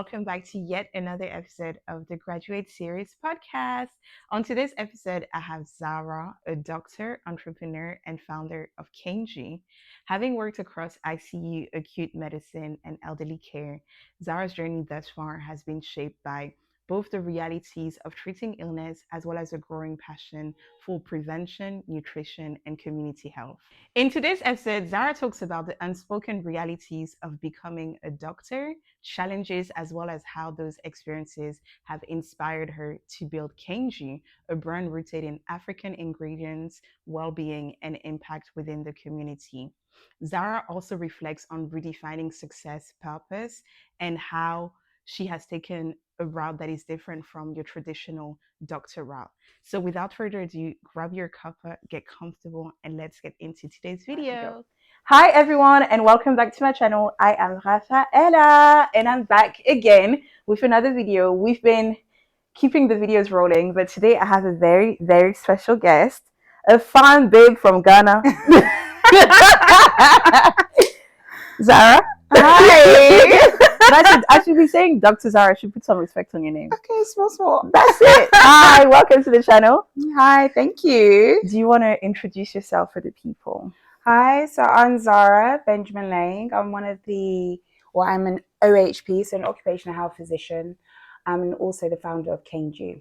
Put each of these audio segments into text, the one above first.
welcome back to yet another episode of the Graduate Series podcast. On today's episode, I have Zara, a doctor, entrepreneur, and founder of Kangi. Having worked across ICU, acute medicine, and elderly care, Zara's journey thus far has been shaped by both the realities of treating illness as well as a growing passion for prevention, nutrition, and community health. In today's episode, Zara talks about the unspoken realities of becoming a doctor, challenges, as well as how those experiences have inspired her to build Kangi, a brand rooted in African ingredients, well being, and impact within the community. Zara also reflects on redefining success purpose and how she has taken a route that is different from your traditional doctor route. So without further ado, grab your cuppa, get comfortable, and let's get into today's video. Hi everyone, and welcome back to my channel. I am Rafaela, and I'm back again with another video. We've been keeping the videos rolling, but today I have a very, very special guest, a fine babe from Ghana. Zara. Hi. But I should be saying Dr. Zara. I should put some respect on your name. Okay, small. That's it. Hi, welcome to the channel. Hi, thank you. Do you want to introduce yourself for the people? Hi, so I'm Zara Benjamin Lang. I'm I'm an OHP, so an occupational health physician. I'm also the founder of Caneju.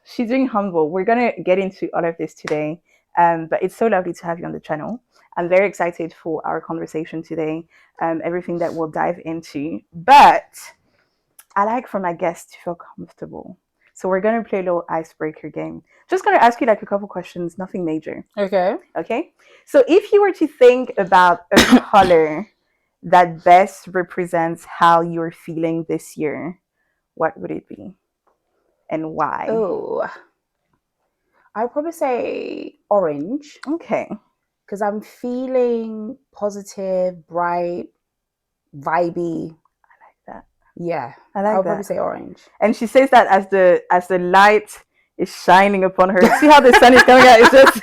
She's being humble. We're going to get into all of this today. But it's so lovely to have you on the channel. I'm very excited for our conversation today, everything that we'll dive into. But I like for my guests to feel comfortable. So we're going to play a little icebreaker game. Just going to ask you like a couple questions, nothing major. Okay. Okay. So if you were to think about a color that best represents how you're feeling this year, what would it be? And why? Oh, I'd probably say orange. Okay. Because I'm feeling positive, bright, vibey. I like that. Yeah, I like I'll that. probably say orange. And she says that as the light is shining upon her. See how the sun is coming out? It's just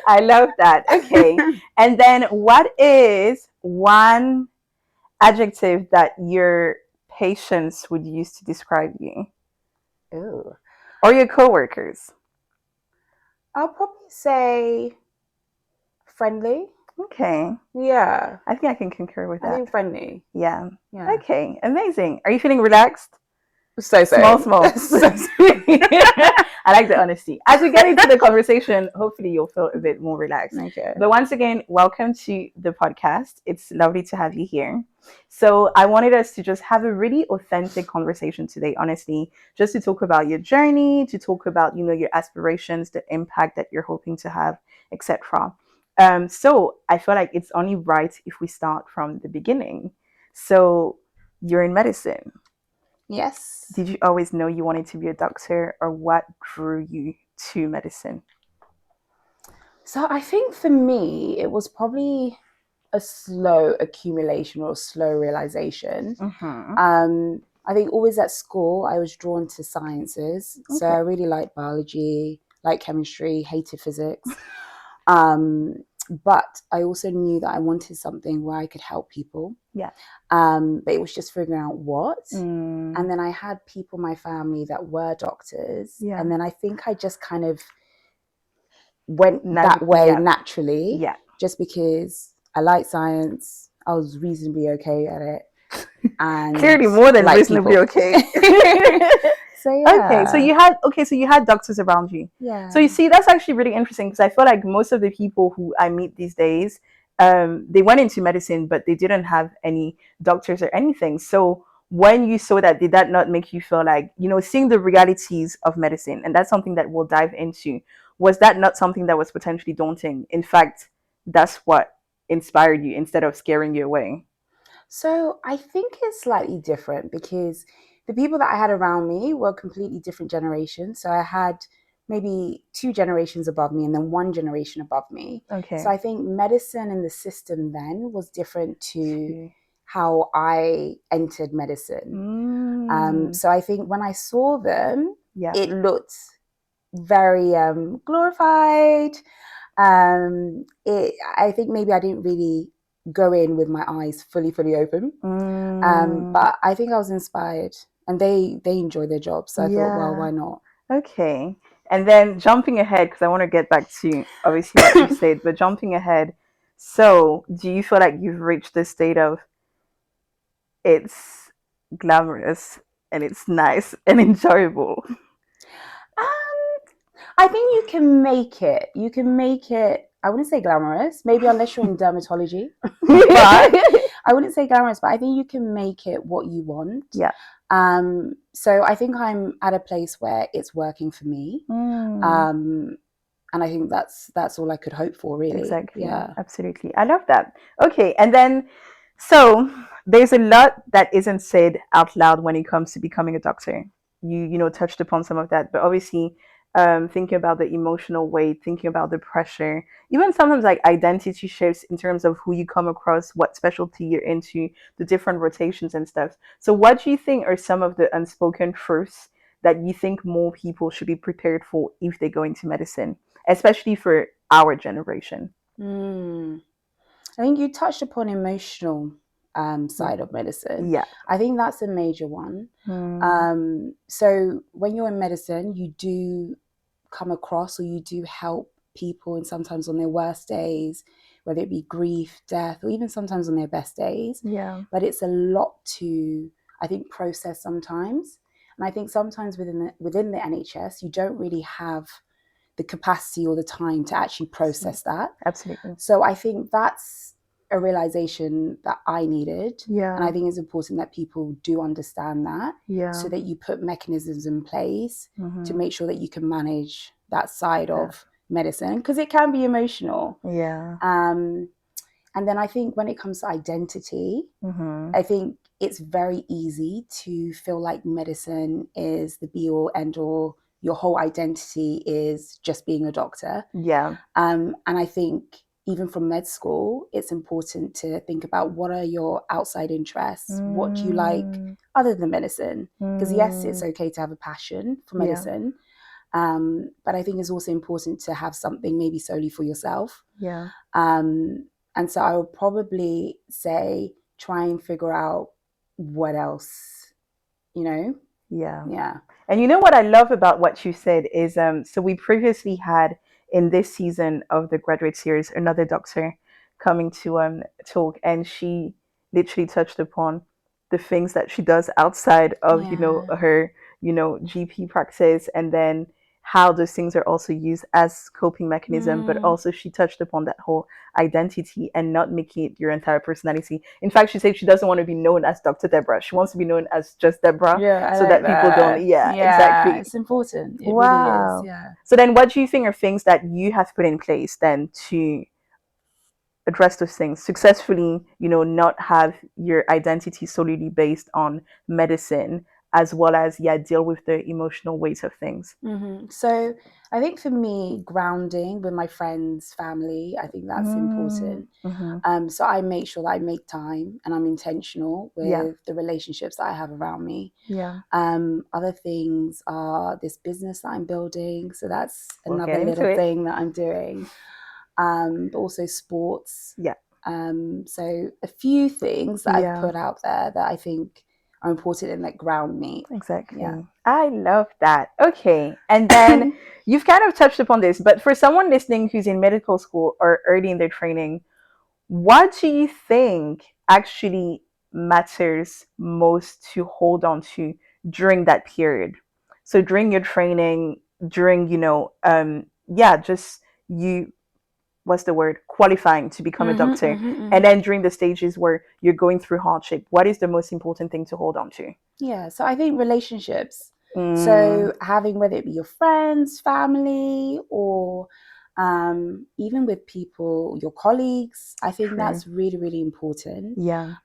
I love that. Okay. And then what is one adjective that your patients would use to describe you? Ooh. Or your coworkers? I'll probably say friendly. Okay. Yeah. I think I can concur with that. I think friendly. Yeah. Yeah. Okay. Amazing. Are you feeling relaxed? So. Small. I like the honesty. As we get into the conversation, hopefully you'll feel a bit more relaxed. Okay. But once again, welcome to the podcast. It's lovely to have you here. So I wanted us to just have a really authentic conversation today, honestly, just to talk about your journey, to talk about, your aspirations, the impact that you're hoping to have, etc. So I feel like it's only right if we start from the beginning. So you're in medicine. Yes. Did you always know you wanted to be a doctor, or what drew you to medicine? So I think for me, it was probably a slow accumulation or slow realization. Mm-hmm. I think always at school, I was drawn to sciences. Okay. So I really liked biology, liked chemistry, hated physics. But I also knew that I wanted something where I could help people. Yeah. But it was just figuring out what. Mm. And then I had people in my family that were doctors. Yeah. And then I think I just kind of went that way naturally. Yeah. Just because I like science. I was reasonably okay at it. And clearly more than reasonably okay. So yeah. Okay, so you had doctors around you. Yeah. So you see, that's actually really interesting, because I feel like most of the people who I meet these days, they went into medicine, but they didn't have any doctors or anything. So when you saw that, did that not make you feel like, seeing the realities of medicine, and that's something that we'll dive into, was that not something that was potentially daunting? In fact, that's what inspired you instead of scaring you away. So I think it's slightly different, because the people that I had around me were completely different generations. So I had maybe 2 generations above me and then 1 generation above me. Okay. So I think medicine in the system then was different to how I entered medicine. So I think when I saw them, it looked very glorified. I think maybe I didn't really go in with my eyes fully open. But I think I was inspired, and they enjoy their job, so I thought, well, why not? Okay. And then jumping ahead, because I want to get back to obviously what you said, but jumping ahead, so do you feel like you've reached the state of it's glamorous and it's nice and enjoyable? I think you can make it. You can make it. I wouldn't say glamorous, maybe unless you're in dermatology. But I wouldn't say glamorous, but I think you can make it what you want. Yeah. So I think I'm at a place where it's working for me. And I think that's all I could hope for, really. Exactly. Yeah. Absolutely. I love that. Okay. And then, so there's a lot that isn't said out loud when it comes to becoming a doctor. You touched upon some of that, but obviously, thinking about the emotional weight, thinking about the pressure, even sometimes like identity shifts in terms of who you come across, what specialty you're into, the different rotations and stuff. So, what do you think are some of the unspoken truths that you think more people should be prepared for if they go into medicine, especially for our generation? I think you touched upon emotional side of medicine. Yeah. I think that's a major one. So when you're in medicine, you do come across, or you do help people, and sometimes on their worst days, whether it be grief, death, or even sometimes on their best days. Yeah. But it's a lot to, I think, process sometimes. And I think sometimes within the NHS, you don't really have the capacity or the time to actually process that. Absolutely. So I think that's a realization that I needed. Yeah. And I think it's important that people do understand that. Yeah. So that you put mechanisms in place to make sure that you can manage that side of medicine, because it can be emotional. Yeah. And then I think when it comes to identity, I think it's very easy to feel like medicine is the be all end all. Your whole identity is just being a doctor. Yeah. And I think even from med school, it's important to think about what are your outside interests? What do you like other than medicine? Because yes, it's okay to have a passion for medicine. But I think it's also important to have something maybe solely for yourself. Yeah. And so I would probably say try and figure out what else, Yeah. Yeah. And you know what I love about what you said is so we previously had in this season of the graduate series another doctor coming to talk, and she literally touched upon the things that she does outside of her GP practice, and then how those things are also used as coping mechanism, but also she touched upon that whole identity and not making it your entire personality. In fact, she said she doesn't want to be known as Dr. Deborah. She wants to be known as just Deborah, so like that people don't. Yeah, exactly. It's important. It Wow. really is. Yeah. So then, what do you think are things that you have put in place then to address those things successfully? Not have your identity solely based on medicine, as well as deal with the emotional weight of things. So I think for me, grounding with my friends, family, I think that's important. So I make sure that I make time and I'm intentional with the relationships that I have around me. Yeah. Other things are this business that I'm building. So that's another get into little it. thing that I'm doing. But also sports. Yeah. So a few things that I've put out there that I think are important and that ground me. Exactly. Yeah. I love that. Okay. And then you've kind of touched upon this, but for someone listening who's in medical school or early in their training, what do you think actually matters most to hold on to during that period? So during your training, during, just you, what's the word, qualifying to become a doctor, and then during the stages where you're going through hardship, what is the most important thing to hold on to? Yeah, so I think relationships. So having, whether it be your friends, family, or even with people, your colleagues, I think that's really, really important. Yeah.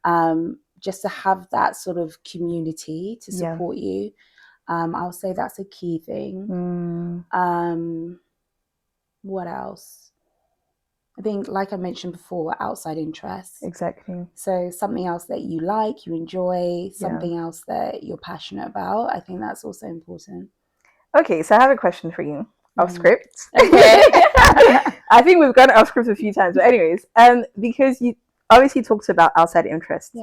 Just to have that sort of community to support you. I'll say that's a key thing. What else? I think, like I mentioned before, outside interests. Exactly. So something else that you like, you enjoy, something else that you're passionate about. I think that's also important. Okay, so I have a question for you off script. Okay. I think we've gone off script a few times, but anyways, because you obviously talks about outside interests,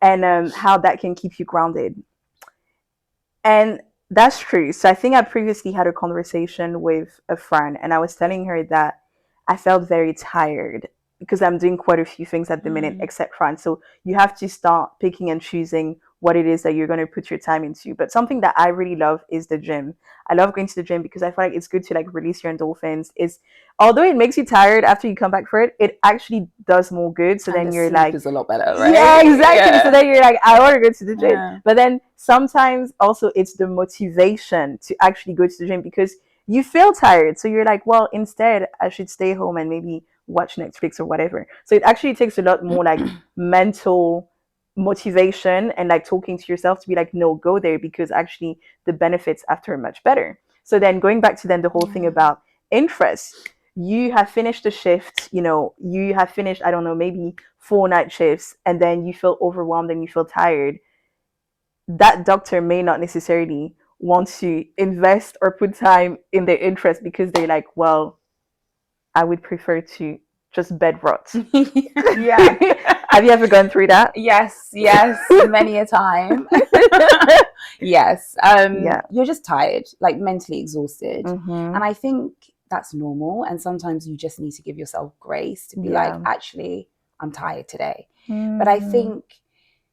and how that can keep you grounded. And that's true. So I think I previously had a conversation with a friend, and I was telling her that I felt very tired because I'm doing quite a few things at the minute, except run. So you have to start picking and choosing what it is that you're going to put your time into. But something that I really love is the gym. I love going to the gym because I feel like it's good to like release your endorphins. It's although it makes you tired after you come back for it, it actually does more good. So then you're like, is a lot better, right? Yeah, exactly. So then you're like, I want to go to the gym. But then sometimes also it's the motivation to actually go to the gym because you feel tired. So you're like, well, instead I should stay home and maybe watch Netflix or whatever. So it actually takes a lot more like mental motivation and like talking to yourself to be like, no, go there because actually the benefits after are much better. So then going back to then the whole thing about interest, you have finished a shift, you have finished, I don't know, maybe 4 night shifts, and then you feel overwhelmed and you feel tired. That doctor may not necessarily want to invest or put time in their interest because they're like, well, I would prefer to just bed rot. Yeah. Have you ever gone through that? Yes, many a time. Yes. You're just tired, like mentally exhausted. And I think that's normal. And sometimes you just need to give yourself grace to be like, actually, I'm tired today. But I think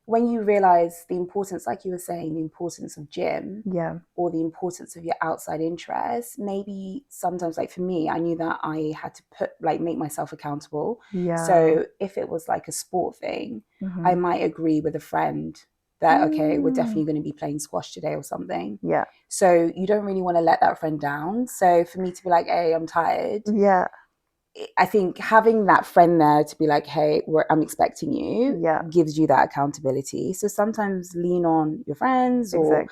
when you realize the importance, like you were saying, the importance of gym or the importance of your outside interests, maybe sometimes, like for me, I knew that I had to make myself accountable. So if it was like a sport thing, I might agree with a friend that, okay, we're definitely going to be playing squash today or something. So you don't really want to let that friend down. So for me to be like, hey, I'm tired. I think having that friend there to be like, hey, I'm expecting you, gives you that accountability. So sometimes lean on your friends or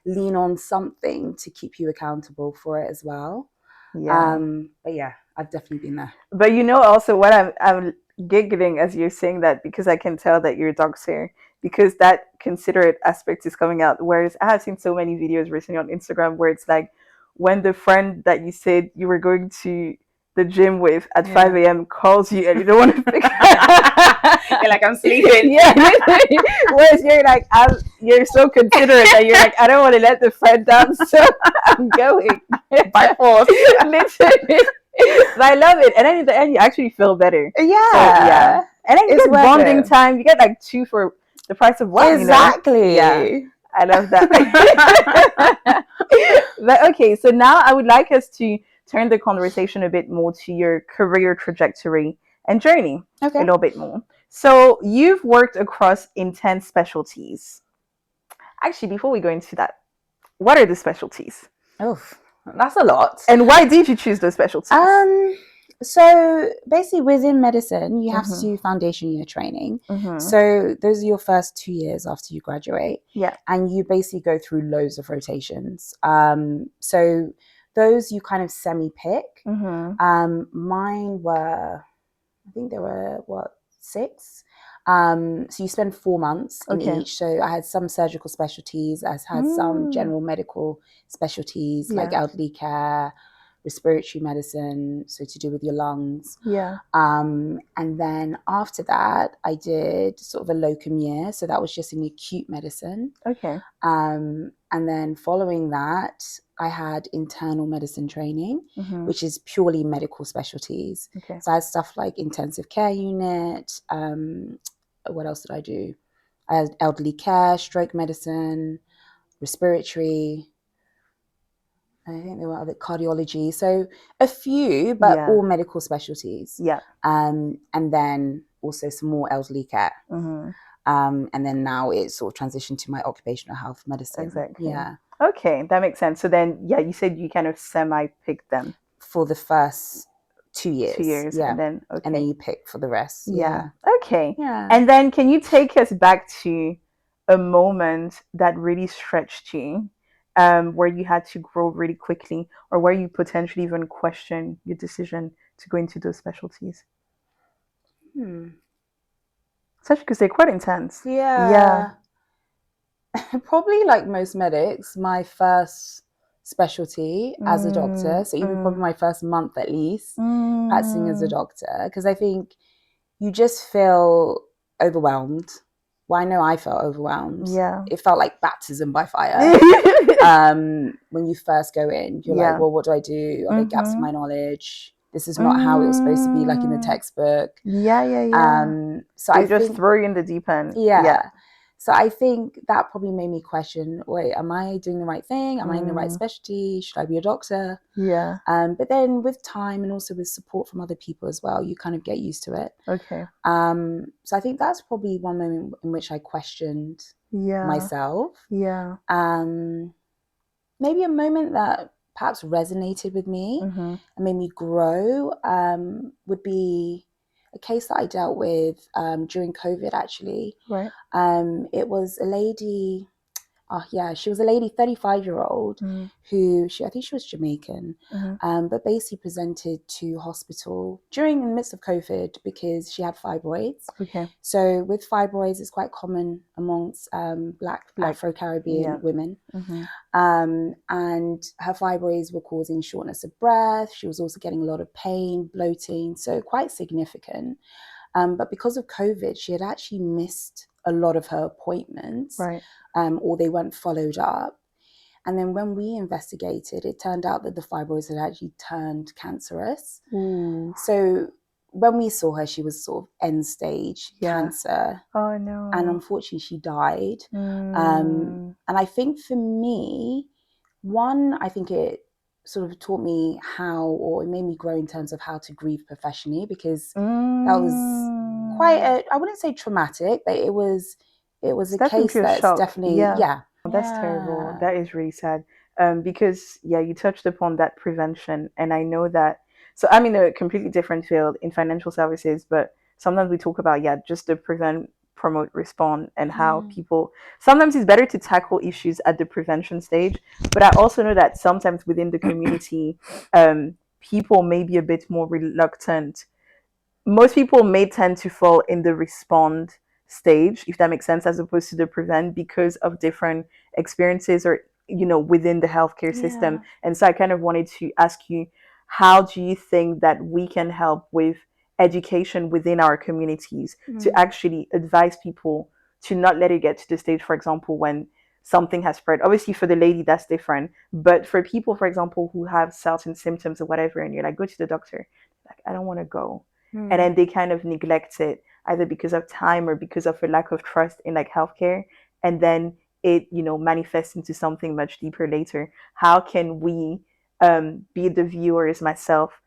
lean on something to keep you accountable for it as well. But yeah, I've definitely been there. But also what I'm giggling as you're saying that because I can tell that you're a doctor because that considerate aspect is coming out. Whereas I have seen so many videos recently on Instagram where it's like when the friend that you said you were going to the gym with at 5 a.m. calls you and you don't want to pick you're like, I'm sleeping. Whereas you're like, you're so considerate that you're like, I don't want to let the friend down, so I'm going by force. Literally. But I love it, and then in the end you actually feel better. And then you get bonding time. You get like 2 for the price of 1. Exactly. I love that. But okay, so now I would like us to turn the conversation a bit more to your career trajectory and journey a little bit more. So you've worked across intense specialties. Actually, before we go into that, what are the specialties? Oh, that's a lot. And why did you choose those specialties? So basically within medicine, you have to do foundation year training. So those are your first 2 years after you graduate. And you basically go through loads of rotations. So those you kind of semi-pick. Mine were, I think there were, 6? So you spend 4 months in each. So I had some surgical specialties. I had some general medical specialties like elderly care, respiratory medicine, so to do with your lungs. And then after that, I did sort of a locum year. So that was just in acute medicine. And then following that, I had internal medicine training, which is purely medical specialties. So I had stuff like intensive care unit. What else did I do? I had elderly care, stroke medicine, respiratory. I think there were other cardiology. So a few, but all medical specialties. And then also some more elderly care. And then now it's sort of transitioned to my occupational health medicine. Okay, that makes sense. So then, you said you kind of semi-picked them for the first 2 years. 2 years, and then and then you pick for the rest. Okay. And then, can you take us back to a moment that really stretched you, where you had to grow really quickly, or where you potentially even question your decision to go into those specialties? Especially because they're quite intense. Probably like most medics, my first specialty as a doctor, so even probably my first month at least practicing as a doctor, because I think you just feel overwhelmed. Well, I know I felt overwhelmed. Yeah. It felt like baptism by fire. When you first go in, you're like, well, what do I do? Are there gaps in my knowledge? This is not how it was supposed to be, like in the textbook. So I just throw you in the deep end. Yeah. So I think that probably made me question, wait, am I doing the right thing? Am I in the right specialty? Should I be a doctor? Yeah. But then with time and also with support from other people as well, you kind of get used to it. Okay. So I think that's probably one moment in which I questioned myself. Yeah. Maybe a moment that perhaps resonated with me and made me grow would be a case that I dealt with during COVID, actually. Right. It was a lady, she was a lady, 35-year-old, who, I think she was Jamaican, but basically presented to hospital during the midst of COVID because she had fibroids. Okay. So with fibroids, it's quite common amongst Black Afro-Caribbean women. And her fibroids were causing shortness of breath. She was also getting a lot of pain, bloating, so quite significant. But because of COVID, she had actually missed a lot of her appointments, right. Or they weren't followed up. And then when we investigated, it turned out that the fibroids had actually turned cancerous. Ooh. So when we saw her, she was sort of end stage cancer. Oh, no. And unfortunately, she died. And I think for me, I think it sort of taught me how, or it made me grow in terms of how to grieve professionally, because that was quite I wouldn't say traumatic, but it was a case that's definitely, That's terrible. That is really sad. Because you touched upon that prevention, and I know that, so I'm in a completely different field in financial services, but sometimes we talk about, just the prevent, promote, respond, and how people, sometimes it's better to tackle issues at the prevention stage. But I also know that sometimes within the community, people may be a bit more reluctant. Most people may tend to fall in the respond stage, if that makes sense, as opposed to the prevent, because of different experiences or within the healthcare system. And so I kind of wanted to ask you, how do you think that we can help with education within our communities to actually advise people to not let it get to the stage, for example, when something has spread? Obviously for the lady that's different, but for people, for example, who have certain symptoms or whatever, and you're like, go to the doctor, like, I don't want to go. And then they kind of neglect it, either because of time or because of a lack of trust in like healthcare, and then it manifests into something much deeper later. How can we, be the viewers, myself,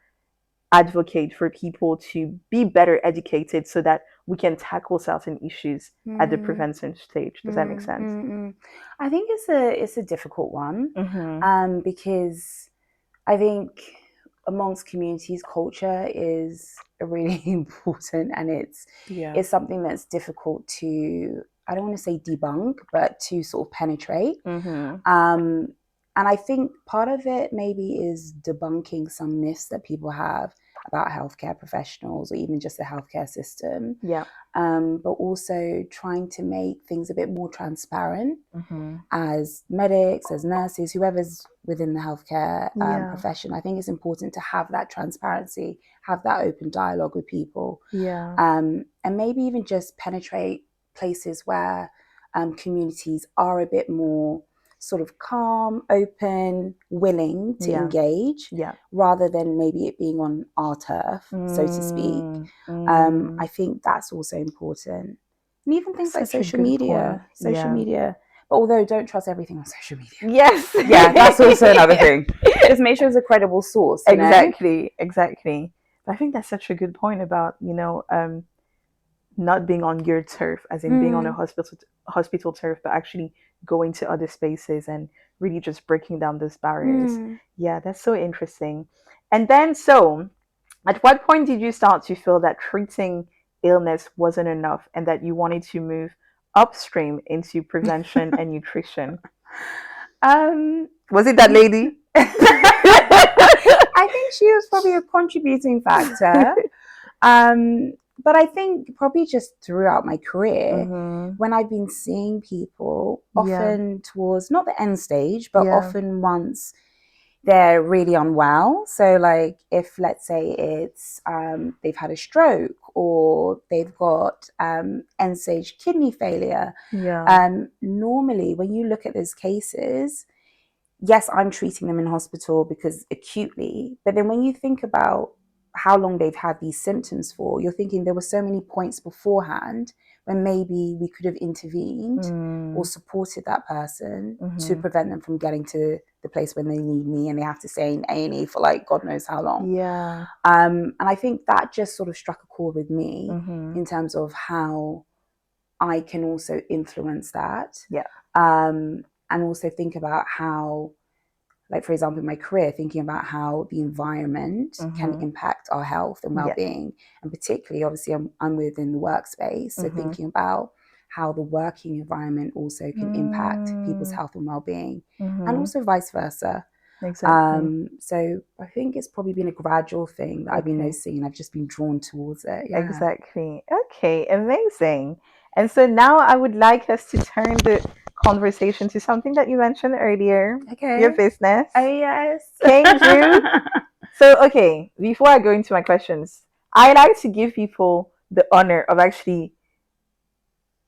advocate for people to be better educated so that we can tackle certain issues at the prevention stage? Does that make sense? I think it's a difficult one, because I think amongst communities, culture is really important, and it's something that's difficult to, I don't want to say debunk, but to sort of penetrate. And I think part of it maybe is debunking some myths that people have about healthcare professionals, or even just the healthcare system. But also trying to make things a bit more transparent as medics, as nurses, whoever's within the healthcare profession. I think it's important to have that transparency, have that open dialogue with people. And maybe even just penetrate places where communities are a bit more sort of calm, open, willing to engage, rather than maybe it being on our turf, so to speak. I think that's also important. And even things like social media. But although, don't trust everything on social media. Yes. That's also another thing. Just make sure it's a credible source. Exactly. I think that's such a good point about, not being on your turf, as in being on a hospital turf, but actually going to other spaces and really just breaking down those barriers. That's so interesting. And then, so at what point did you start to feel that treating illness wasn't enough and that you wanted to move upstream into prevention and nutrition? Was it that lady? I think she was probably a contributing factor. But I think probably just throughout my career, when I've been seeing people, often towards not the end stage, but often once they're really unwell. So like if let's say it's they've had a stroke or they've got end stage kidney failure, normally when you look at those cases, yes, I'm treating them in hospital because acutely, but then when you think about how long they've had these symptoms for, you're thinking there were so many points beforehand when maybe we could have intervened or supported that person to prevent them from getting to the place when they need me and they have to stay in A&E for like God knows how long. And I think that just sort of struck a chord with me in terms of how I can also influence that. And also think about how, like for example, in my career, thinking about how the environment can impact our health and well-being. And particularly, obviously, I'm within the workspace. So thinking about how the working environment also can impact people's health and well-being, and also vice versa. So I think it's probably been a gradual thing that I've been noticing, and I've just been drawn towards it. Exactly. Okay, amazing. And so now I would like us to turn the conversation to something that you mentioned earlier. Your business. Oh yes. Kangi. So okay, before I go into my questions, I like to give people the honor of actually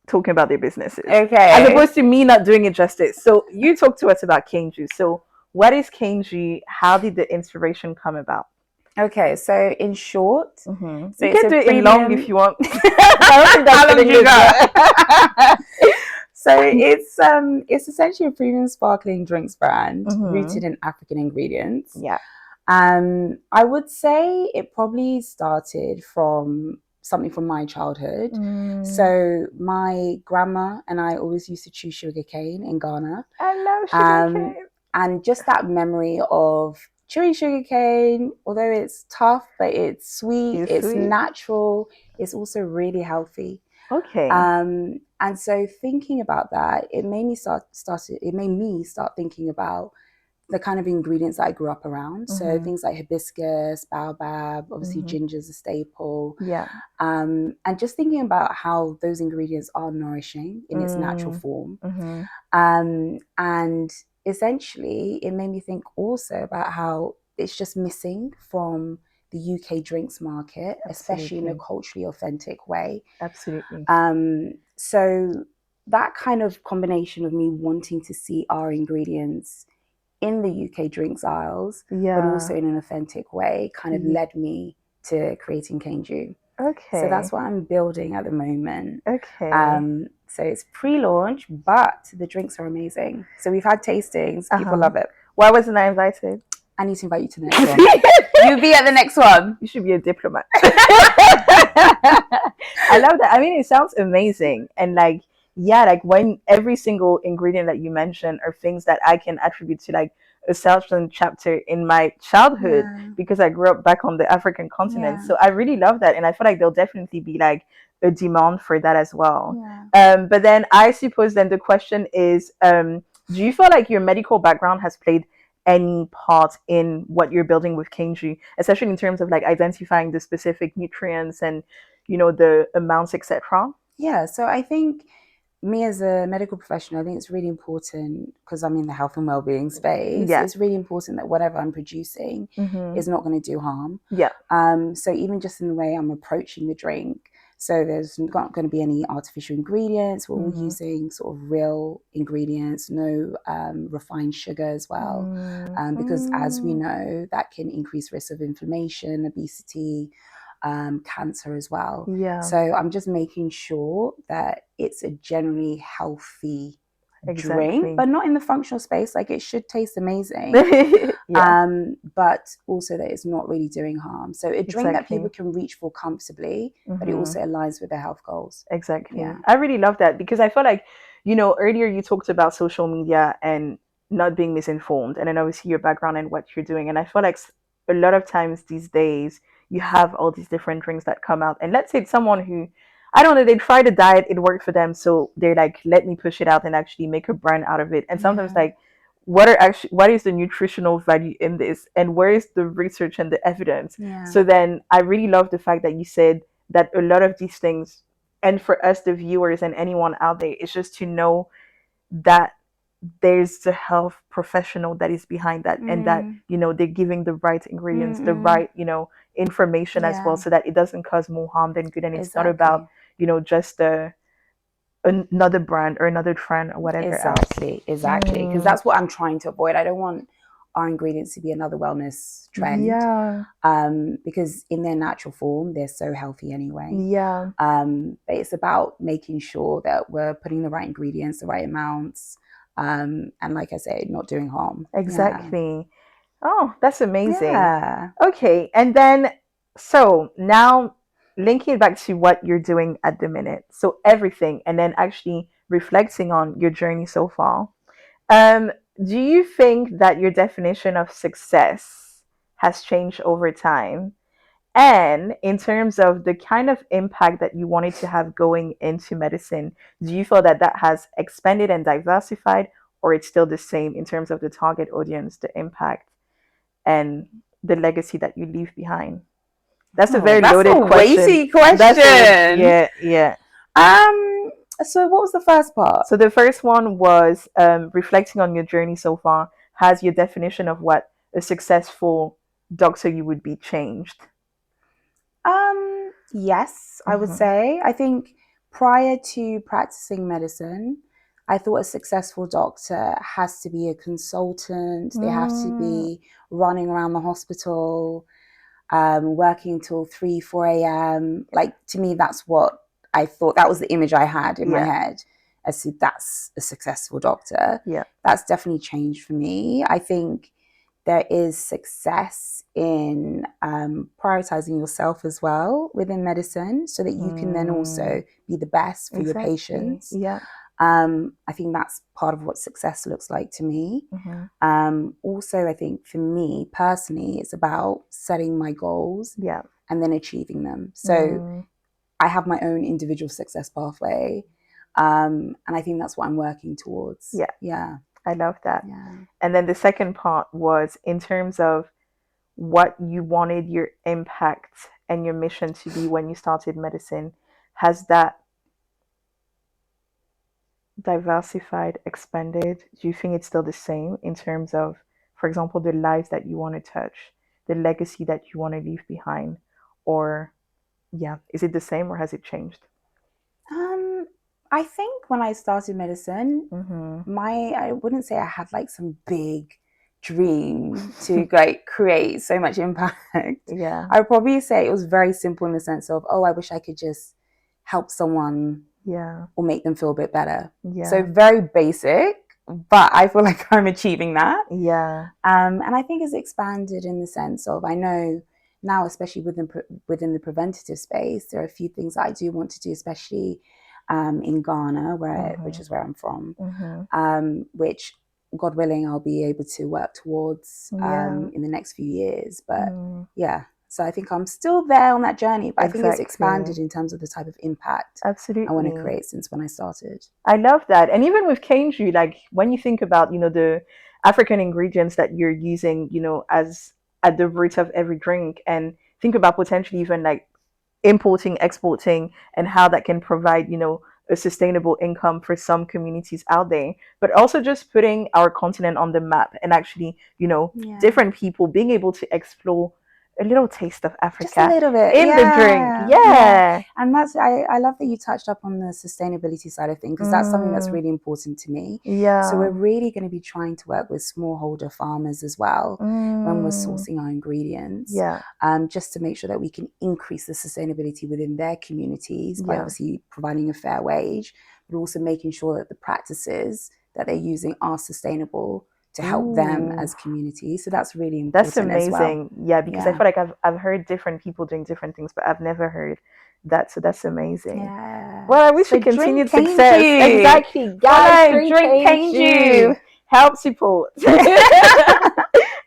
talking about their businesses. As opposed to me not doing it justice. So you talk to us about Kangi. So what is Kangi? How did the inspiration come about? Okay, so in short, so you can do it in long if you want. I don't think that's getting you. So it's essentially a premium sparkling drinks brand rooted in African ingredients. I would say it probably started from something from my childhood. So my grandma and I always used to chew sugarcane in Ghana. I love sugarcane. And just that memory of chewing sugarcane, although it's tough, but it's sweet, it's natural, it's also really healthy. And so thinking about that, it made me start thinking about the kind of ingredients that I grew up around. So things like hibiscus, baobab, obviously ginger's a staple. And just thinking about how those ingredients are nourishing in its natural form. And essentially, it made me think also about how it's just missing from the UK drinks market, especially in a culturally authentic way. So that kind of combination of me wanting to see our ingredients in the UK drinks aisles, but also in an authentic way, kind of led me to creating Caneju. So that's what I'm building at the moment. So it's pre-launch, but the drinks are amazing. So we've had tastings. People love it. Why wasn't I invited? I need to invite you to the next one. You'll be at the next one. You should be a diplomat. I love that. I mean, it sounds amazing. And like, like when every single ingredient that you mentioned are things that I can attribute to like a certain chapter in my childhood because I grew up back on the African continent. So I really love that. And I feel like there'll definitely be like a demand for that as well. But then I suppose then the question is, do you feel like your medical background has played any part in what you're building with Kangi, especially in terms of like identifying the specific nutrients and, you know, the amounts, etc.? Yeah, so I think me as a medical professional, I think it's really important because I'm in the health and well-being space. It's really important that whatever I'm producing is not going to do harm. So even just in the way I'm approaching the drink, so there's not going to be any artificial ingredients. We're all using sort of real ingredients, no refined sugar as well, because as we know, that can increase risk of inflammation, obesity, cancer as well. So I'm just making sure that it's a generally healthy drink, but not in the functional space. Like it should taste amazing, but also that it's not really doing harm. So a drink that people can reach for comfortably, but it also aligns with their health goals. I really love that because I feel like, you know, earlier you talked about social media and not being misinformed, and then obviously your background and what you're doing. And I feel like a lot of times these days you have all these different drinks that come out, and let's say it's someone who, I don't know, they tried a diet, it worked for them, so they're like, let me push it out and actually make a brand out of it. And sometimes like, what is the nutritional value in this, and where is the research and the evidence? So then I really love the fact that you said that a lot of these things, and for us the viewers and anyone out there, is just to know that there's the health professional that is behind that, and that, you know, they're giving the right ingredients, the right, you know, information as well, so that it doesn't cause more harm than good. And it's not about, you know, just another brand or another trend or whatever exactly else. Because that's what I'm trying to avoid. I don't want our ingredients to be another wellness trend, because in their natural form they're so healthy anyway. But it's about making sure that we're putting the right ingredients, the right amounts, and like I say, not doing harm. Exactly. Oh, that's amazing. Okay, and then so now linking it back to what you're doing at the minute, so everything, and then actually reflecting on your journey so far. Do you think that your definition of success has changed over time? And in terms of the kind of impact that you wanted to have going into medicine, do you feel that that has expanded and diversified, or it's still the same in terms of the target audience, the impact, and the legacy that you leave behind? That's a very loaded question. Weighty question. Yeah. So what was the first part? So the first one was reflecting on your journey so far. Has your definition of what a successful doctor you would be changed? Yes, I would say. I think prior to practicing medicine, I thought a successful doctor has to be a consultant. They have to be running around the hospital, working till 3, 4 a.m. Like, to me, that's what I thought. That was the image I had in my head as to that's a successful doctor. That's definitely changed for me. I think there is success in prioritizing yourself as well within medicine, so that you can then also be the best for your patients. I think that's part of what success looks like to me. Also, I think for me personally, it's about setting my goals and then achieving them. So I have my own individual success pathway, and I think that's what I'm working towards. I love that. And then the second part was in terms of what you wanted your impact and your mission to be when you started medicine. Has that diversified, expanded? Do you think it's still the same in terms of, for example, the lives that you want to touch, the legacy that you want to leave behind? Or, is it the same or has it changed? I think when I started medicine, I wouldn't say I had like some big dream to like create so much impact. I would probably say it was very simple in the sense of, I wish I could just help someone or make them feel a bit better. So very basic, but I feel like I'm achieving that. And I think it's expanded in the sense of, I know now, especially within the preventative space, there are a few things that I do want to do, especially in Ghana, which is where I'm from, which, God willing, I'll be able to work towards in the next few years. But so I think I'm still there on that journey, but I think it's expanded in terms of the type of impact I want to create since when I started. I love that. And even with Caneju, like when you think about, the African ingredients that you're using, as at the root of every drink, and think about potentially even like importing, exporting, and how that can provide, a sustainable income for some communities out there, but also just putting our continent on the map and actually, different people being able to explore a little taste of Africa, just a little bit in the drink. And that's I love that you touched up on the sustainability side of things, because that's something that's really important to me. So we're really going to be trying to work with smallholder farmers as well when we're sourcing our ingredients, just to make sure that we can increase the sustainability within their communities by obviously providing a fair wage, but also making sure that the practices that they're using are sustainable to help them as communities. So that's really important. That's amazing. Because I feel like I've heard different people doing different things, but I've never heard that. So that's amazing. Well, I wish you continued success. Exactly. Guys, drink Kangi. Help support.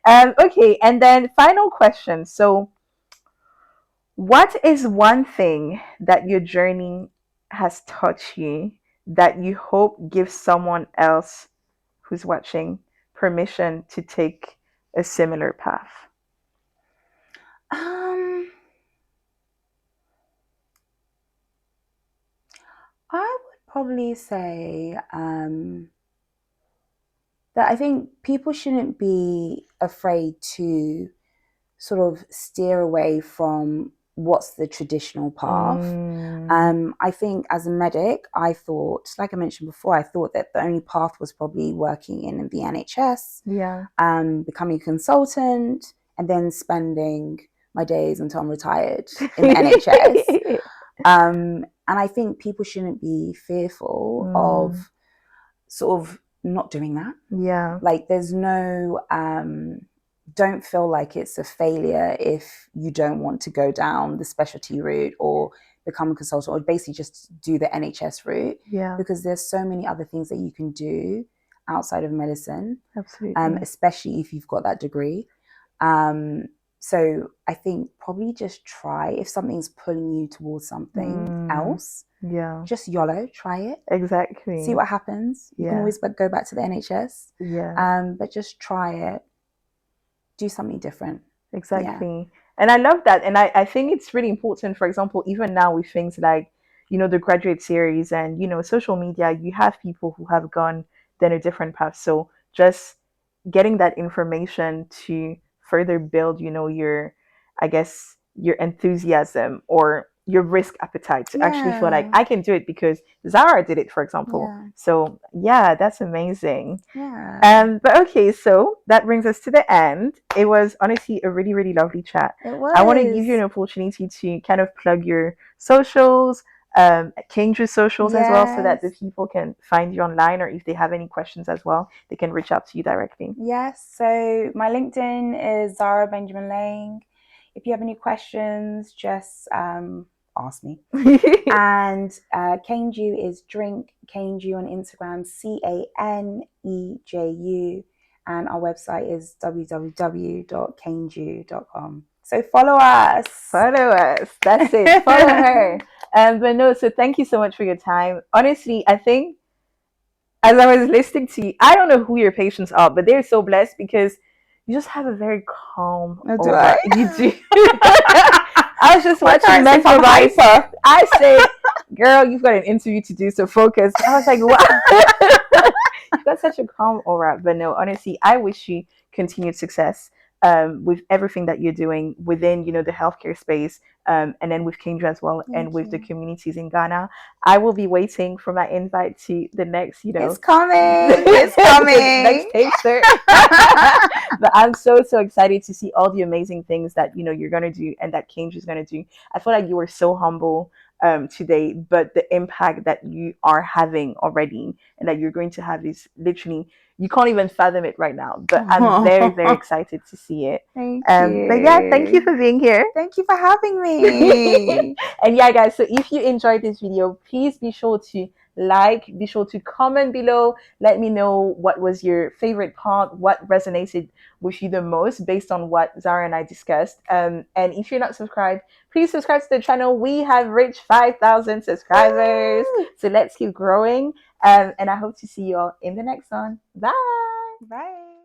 Okay, and then final question. So what is one thing that your journey has taught you that you hope gives someone else who's watching permission to take a similar path? I would probably say that I think people shouldn't be afraid to sort of steer away from what's the traditional path. I think as a medic, I thought, like I mentioned before, I thought that the only path was probably working in the NHS, becoming a consultant, and then spending my days until I'm retired in the NHS. And I think people shouldn't be fearful of sort of not doing that. Yeah. Like there's no, don't feel like it's a failure if you don't want to go down the specialty route or become a consultant or basically just do the NHS route. Yeah. Because there's so many other things that you can do outside of medicine. Absolutely. Especially if you've got that degree. So I think probably just try, if something's pulling you towards something else, just YOLO, try it. Exactly. See what happens. You can always go back to the NHS. But just try it. Do something different. Exactly. And I love that. And I think it's really important, for example, even now with things like, the graduate series and, social media, you have people who have gone then a different path. So just getting that information to further build, your, I guess, your enthusiasm or your risk appetite to actually feel like I can do it because Zara did it, for example. So that's amazing. But okay, so that brings us to the end. It was honestly a really, really lovely chat. It was. I want to give you an opportunity to kind of plug your socials, Kangi's socials as well, so that the people can find you online, or if they have any questions as well, they can reach out to you directly. Yes, so my LinkedIn is Zara Benjamin Lang. If you have any questions, just ask me. And Caneju is Drink Caneju on Instagram, Caneju, and our website is www.caneju.com. So follow us. Follow us. That's it. Follow her. But no, so thank you so much for your time. Honestly, I think as I was listening to you, I don't know who your patients are, but they're so blessed because you just have a very calm aura. You do. I was just watching Mental Viper. I said, girl, you've got an interview to do, so focus. I was like, wow. You've got such a calm aura. But no, honestly, I wish you continued success with everything that you're doing within, the healthcare space, and then with Kangi as well, and with the communities in Ghana. I will be waiting for my invite to the next, It's coming. It's coming. Next taster. But I'm so excited to see all the amazing things that you're gonna do and that Kangi is gonna do. I feel like you were so humble today, but the impact that you are having already and that you're going to have is literally, you can't even fathom it right now, but I'm very, very excited to see it. Thank you. But thank you for being here. Thank you for having me. And guys, so if you enjoyed this video, please be sure to be sure to comment below. Let me know what was your favorite part, what resonated with you the most based on what Zara and I discussed. And if you're not subscribed, please subscribe to the channel. We have reached 5,000 subscribers. So let's keep growing. And I hope to see you all in the next one. Bye. Bye.